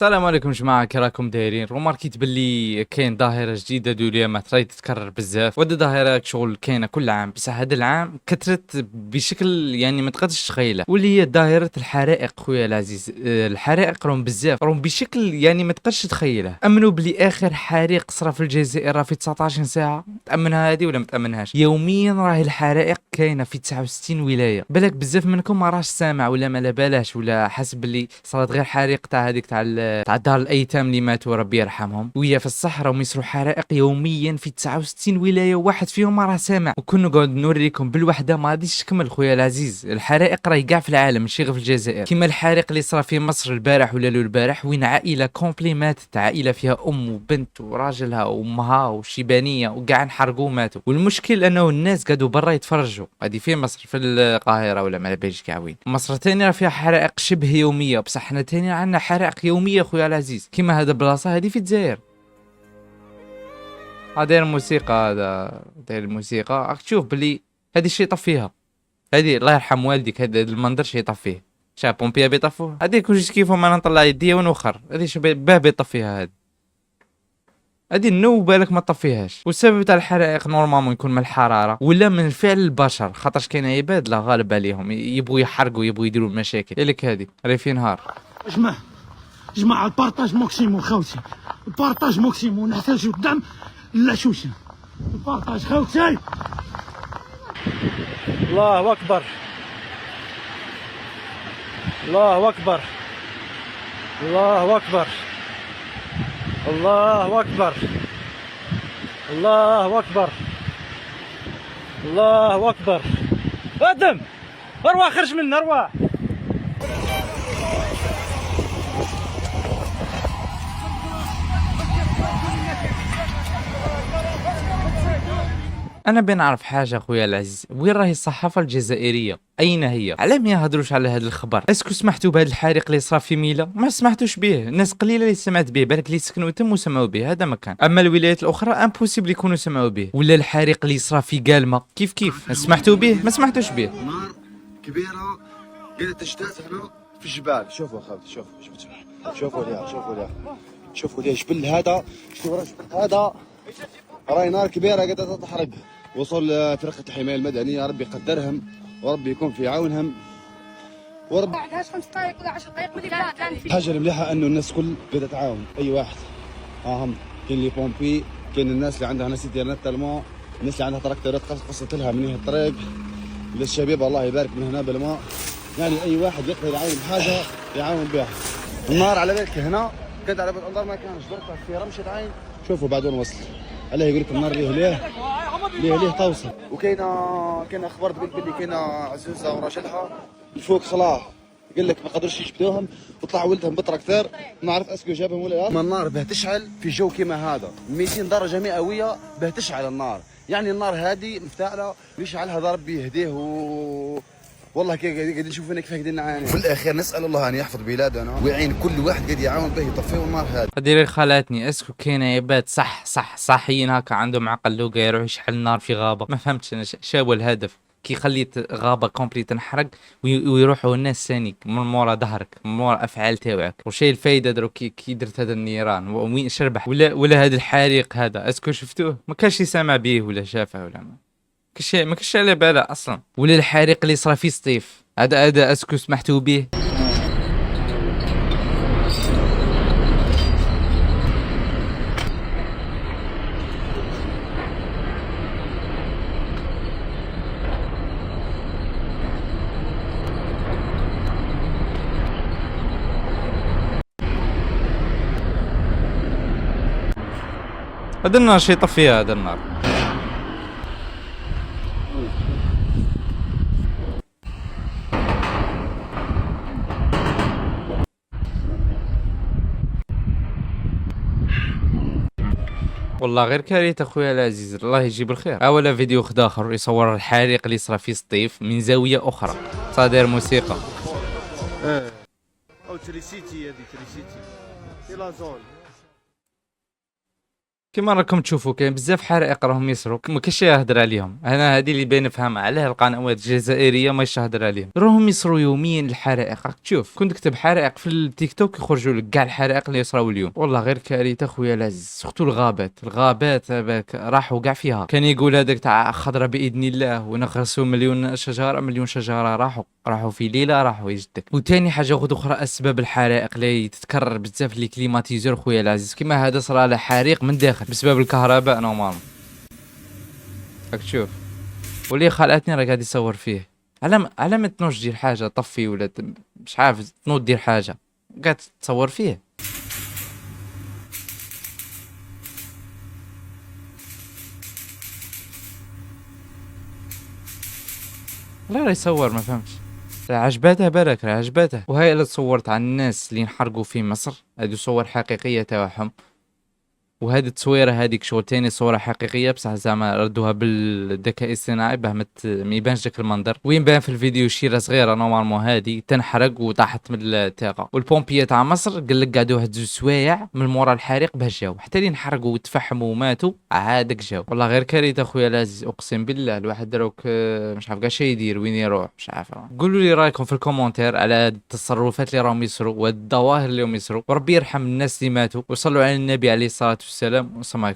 السلام عليكم جماعة، كي راكم دايرين؟ روماركيت باللي كاين ظاهرة جديدة دولية ما تراي تتكرر بزاف، وهاد الظاهرة شغل كاينة كل عام، بصح هذا العام كثرت بشكل يعني ما تقدرش تخيله، واللي هي ظاهرة الحرائق. خويا العزيز، الحرائق راهم بزاف، راهم بشكل يعني ما تقدرش تخيله. امنوا بلي اخر حريق صرا في الجزائر راه في 19 ساعة، تأمنها هذه ولا ما تأمنهاش؟ يوميا راهي الحرائق كاينة في 69 ولاية. بالك بزاف منكم ما راهش سامع ولا ما لا بالاش ولا حاسب بلي صارت غير حريق تاع هذيك تاع دار الايتام اللي ماتوا ربي يرحمهم، وهي في الصحراء ويصروا حرائق يوميا في 69 ولايه، وواحد فيهم ما راه سامع. وكنا نقعد نوريكم بالوحده ما غاديش تكمل. خويا العزيز، الحرائق راهي كاع في العالم ماشي غير في الجزائر، كيما الحريق اللي صرا في مصر البارح ولا لو البارح، وين عائله كومبلي ماتت، عائله فيها ام وبنت وراجلها وامها وشيبانيه وكاع انحرقوا ماتوا. والمشكل انه الناس قعدوا برا يتفرجوا. هذه في مصر في القاهره ولا ما باليش كاع وين. مصر ثاني راه فيها حرائق شبه يوميه، بصح حنا ثاني عندنا حرائق يوميه خويا العزيز. كيما هذا بلاصه هذه في الجزائر. داير الموسيقى، هذا داير الموسيقى، راك تشوف بلي هذه الشيء طفيها. هذه الله يرحم والديك، هذا المنظر شي يطفيه. شاف بومبيا بيطفوه، هذه كلشي كيفهم. انا نطلع يدي ونوخر، هذه شو باه بيطفيها هذه النو بالك ما تطفيهاش. والسبب تاع الحرائق نورمالمون يكون من الحراره ولا من فعل البشر، خاطرش كاين عباد لا غالب عليهم يبغوا يحرقوا، يبغوا يديروا المشاكل. يالك هذه راهي في نهار. جماعة البارطاج موكسيمو خوتي، البارطاج موكسيمو، نحتاجو الدعم للعشوشة. البارطاج خوتي. الله أكبر، الله أكبر، الله أكبر، الله أكبر، الله أكبر، الله أكبر. ادم ارواح، خرج منا ارواح. انا بين نعرف حاجه خويا العزيز، وين راهي الصحافه الجزائريه؟ اين هي؟ علاه ما يهضروش على هذا الخبر؟ اسكو سمحتوا بهذا الحريق اللي صرا في ميلا؟ ما سمحتوش به، الناس قليله اللي سمعت به، بالك اللي سكنوا تم وسمعوا به، هذا مكان. اما الولايات الاخرى امبوسيبل يكونوا سمعوا به. ولا الحريق اللي صرا في قالمه كيف سمحتوا به؟ ما سمحتوش به. نار كبيرة قاعدة تجتاز هنا في الجبال. شوفوا خالتي، شوفوا ليها جبل هذا، شوفوا جبل هذا، راهي نار كبيرة قاعدة تحرق. وصل فرقة الحماية المدنية، ربي يقدرهم وربي يكون في عونهم ورب. 5 دقائق ولا 10 دقائق كان في الحاجة المليحة انه الناس كل قاعدة تعاون، اي واحد هم كاين لي بومبي، كاين الناس اللي عندها ناس انترنت تالمون، الناس اللي عندها تراكتورات قصت لها من الطريق، للشباب الله يبارك من هنا بالماء. يعني اي واحد يقدر يعاون بحاجه يعاون بها. النار على بالك هنا كانت على بال النار ما كانش دركها في رمشه عين. شوفوا بعدون وصل الله يقول لك النار ليه توصل. وكاينه اخبار تقول بلي كاينه عزوزه وراجلها الفوق خلاه، قال لك ما قدروش يجبدوهم وطلع ولدهم بتراكتور، ما عرف اسكو جابهم ولا لا. ما النار باه تشعل في جو كيما هذا 200 درجه مئويه باه تشعل النار. يعني النار هذه مفتعله ويشعلها هذا ربي يهديه والله قاعدين نشوف هنا كيف قاعدين نعاني. في الاخير نسال الله ان يحفظ بلادنا ويعين كل واحد قاعد يعاون به يطفئوا النار هذه. هذه خالاتني، اسكو كاين عباد صحيين هكا عندهم عقل لوقا يروح يشحن النار في غابه؟ ما فهمتش انا شاو الهدف كي خليت غابه كومبلي تنحرق ويروحوا الناس ثاني من مورا ظهرك، من مورا افعال تاوعك. وشي الفايده درو كي درت هذا النيران وين شربح ولا هذا الحريق هذا؟ اسكو شفتوه؟ ما كانش يسمع به ولا شافه ولا ما كاش على باله اصلا. ولا الحريق اللي صرا في سطيف هذا اسكو سمحتوا به؟ هذا النار شي طفيها هذا النار. والله غير كارثه خويا العزيز، الله يجيب الخير. اولا فيديو خد اخر يصور الحريق اللي صرا في سطيف من زاويه اخرى، صادر موسيقى. او تريسيتي، هذه تريسيتي في لا زون. كيما راكم تشوفوا كاين بزاف حرائق راهم يصروا ما كاينش يهدر عليهم. انا هذه اللي باين نفهمها علاه القنوات الجزائريه ما يهدر عليهم، راهم يصروا يوميا الحرائق. راك تشوف كنت تكتب حرائق في التيك توك يخرجوا لك كاع الحرائق اللي يصراو اليوم. والله غير كارثه خويا العزيز، سورتو الغابات هذاك راحوا كاع فيها. كان يقول هذاك تاع خضره باذن الله ونغرسوا مليون شجره راحوا في ليله راحوا يجدك. وثاني حاجه اخرى اسباب الحرائق اللي تتكرر بزاف لي كليماتيزور خويا العزيز، كيما هذا صرا له حريق من داخل بسبب الكهرباء نورمال. راك تشوف واللي خلعتني راه قاعد يصور فيه. على ما تنوض دير حاجه طفي ولا مش عارف تنوض دير حاجه قاعد تصور فيه. لا راه يصور ما فهمتش، راه عجباته بالك، راه عجباته. وهاي اللي تصورت عن الناس اللي انحرقوا في مصر، هذه صور حقيقيه تاعهم. وهذه التصويره هذيك شغل تاني صوره حقيقيه بصح زعما ردوها بالذكاء الاصطناعي باه ما يبانش داك المنظر. وين بان في الفيديو شيره صغيره نورمالمون هذه تنحرق وطاحت من الثقه. والبومبيه تاع مصر قال لك قعدوا واحد 2 سوايع من مورا الحريق باه جاو حتى اللي انحرقوا وتفحموا وماتوا عادك جاو. والله غير كارثه خويا العزيز اقسم بالله. الواحد دروك مش عارف كاع شي يدير وين يروح مش عارف. قولوا لي رايكم في الكومونتير على هاد التصرفات اللي راهم يصروا والظواهر اللي راهم يصروا. وربي يرحم الناس اللي ماتوا وصلوا على النبي عليه الصلاه والسلام. والسلام عليكم.